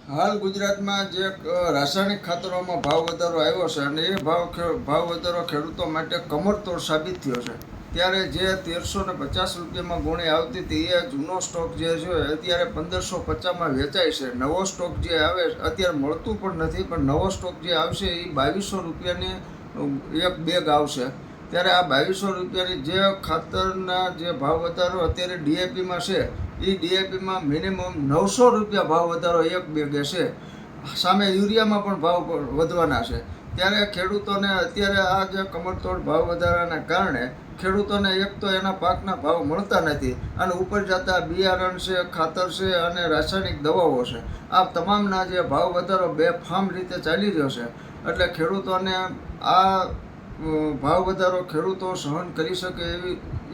હાલ ગુજરાતમાં જે રાસાયણિક ખાતરોમાં ભાવ વધારો આવ્યો છે અને એ ભાવ વધારો ખેડૂતો માટે કમરતોડ સાબિત થયો છે. ત્યારે જે 1350 રૂપિયામાં ગુણી આવતી હતી એ જૂનો સ્ટોક જે છે અત્યારે 1550માં વેચાય છે. નવો સ્ટોક જે આવે અત્યારે મળતું પણ નથી, પણ નવો સ્ટોક જે આવશે એ 2200 રૂપિયાની એક બેગ આવશે. ત્યારે આ 2200 રૂપિયાની જે ખાતરના જે ભાવ વધારો અત્યારે ડીએપીમાં છે એ ડીએપીમાં મિનિમમ 900 રૂપિયા ભાવ વધારો એક બેગે છે. સામે યુરિયામાં પણ ભાવ વધવાના છે. ત્યારે ખેડૂતોને અત્યારે આ જે કમરતોડ ભાવ વધારાના કારણે ખેડૂતોને એક તો એના પાકના ભાવ મળતા નથી અને ઉપર જતા બિયારણ છે, ખાતર છે અને રાસાયણિક દવાઓ છે. આ તમામના જે ભાવ વધારો બેફામ રીતે ચાલી રહ્યો છે. એટલે ખેડૂતોને આ ભાવ વધારો ખેડૂતો સહન કરી શકે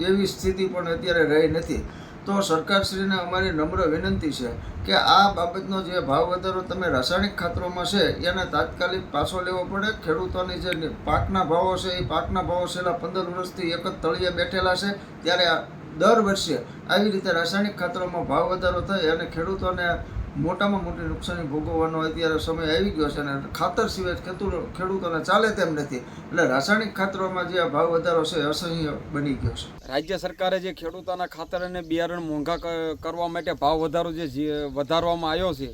એવી સ્થિતિ પણ અત્યારે રહી નથી. તો સરકારશ્રીને અમારી નમ્ર વિનંતી છે કે આ બાબતનો જે ભાવ વધારો તમે રાસાયણિક ખાતરોમાં છે એને તાત્કાલિક પાછો લેવો પડે. ખેડૂતોની જે પાકના ભાવો છે એ પાકના ભાવો છેલ્લા 15 વર્ષથી એક જ તળિયે બેઠેલા છે. ત્યારે દર વર્ષે આવી રીતે રાસાયણિક ખાતરોમાં ભાવ વધારો થાય અને ખેડૂતોને મોટામાં મોટી નુકસાની ભોગવવાનો અત્યારે સમય આવી ગયો છે અને ખાતર સિવાય ખેડૂતોને ચાલે તેમ નથી. એટલે રાસાયણિક ખાતરોમાં જે ભાવ વધારો છે અસહ્ય બની ગયો છે. રાજ્ય સરકારે જે ખેડૂતોના ખાતર અને બિયારણ મોંઘા કરવા માટે ભાવ વધારો જે વધારવામાં આવ્યો છે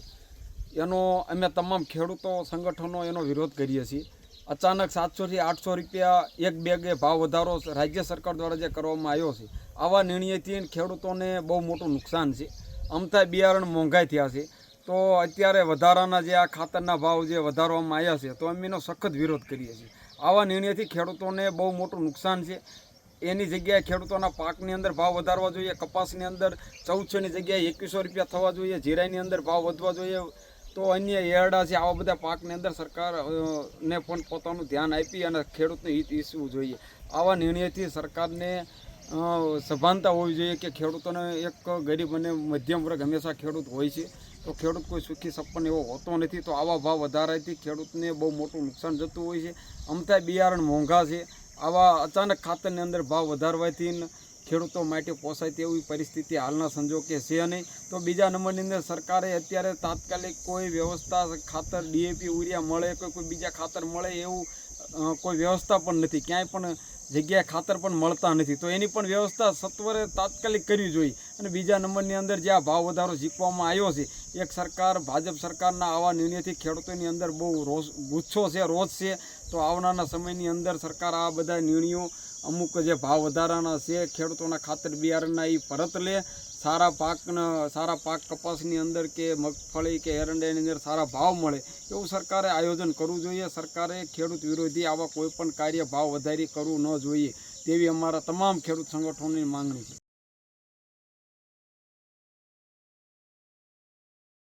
એનો અમે તમામ ખેડૂતો સંગઠનો એનો વિરોધ કરીએ છીએ. અચાનક 700 થી 800 રૂપિયા એક બેગે ભાવ વધારો રાજ્ય સરકાર દ્વારા જે કરવામાં આવ્યો છે, આવા નિર્ણયથી ખેડૂતોને બહુ મોટું નુકસાન છે. અમથા બિયારણ મોંઘાઈ થયા છે. તો અત્યારે વધારાના જે આ ખાતરના ભાવ જે વધારવામાં આવ્યા છે તો અમે એનો સખત વિરોધ કરીએ છીએ. આવા નિર્ણયથી ખેડૂતોને બહુ મોટું નુકસાન છે. એની જગ્યાએ ખેડૂતોના પાકની અંદર ભાવ વધારવા જોઈએ. કપાસની અંદર 1400ની જગ્યાએ 2100 રૂપિયા થવા જોઈએ. જીરાની અંદર ભાવ વધવા જોઈએ. તો અન્ય એરડા છે, આવા બધા પાકની અંદર સરકારને પણ પોતાનું ધ્યાન આપી અને ખેડૂતને હિત ઈચ્છવું જોઈએ. આવા નિર્ણયથી સરકારને સભાનતા હોવી જોઈએ કે ખેડૂતોને એક ગરીબ અને મધ્યમ વર્ગ હંમેશા ખેડૂત હોય છે. તો ખેડૂત કોઈ સુખી સપન એવો હોતો નથી. તો આવા ભાવ વધારાથી ખેડૂતને બહુ મોટું નુકસાન જતું હોય છે. અમથા બિયારણ મોંઘા છે. આવા અચાનક ખાતરની અંદર ભાવ વધારવાથી ખેડૂતો માટે પોસાય તેવી પરિસ્થિતિ હાલના સંજોગે છે નહીં. તો બીજા નંબરની અંદર સરકારે અત્યારે તાત્કાલિક કોઈ વ્યવસ્થા ખાતર ડીએપી યુરિયા મળે કે કોઈ બીજા ખાતર મળે એવું કોઈ વ્યવસ્થા પણ નથી. ક્યાંય પણ જગ્યાએ ખાતર પણ મળતા નથી. તો એની પણ વ્યવસ્થા સત્વરે તાત્કાલિક કરવી જોઈએ. અને બીજા નંબરની અંદર જે આ ભાવ વધારો જીકવામાં આવ્યો છે, એક સરકાર ભાજપ સરકારના આવા નિર્ણયથી ખેડૂતોની અંદર બહુ ગુસ્સો છે, રોષ છે. તો આવનારા સમયની અંદર સરકાર આ બધા નિર્ણયો અમુક જે ભાવ વધારાના છે ખેડૂતોના ખાતર બિયારણના એ પરત લે. સારા પાક કપાસની અંદર કે મગફળી કે એરંડાની અંદર સારા ભાવ મળે એવું સરકારે આયોજન કરવું જોઈએ. સરકારે ખેડૂત વિરોધી આવા કોઈ પણ કાર્ય ભાવ વધારી કરવું ન જોઈએ તેવી અમારા તમામ ખેડૂત સંગઠનોની માંગણી છે.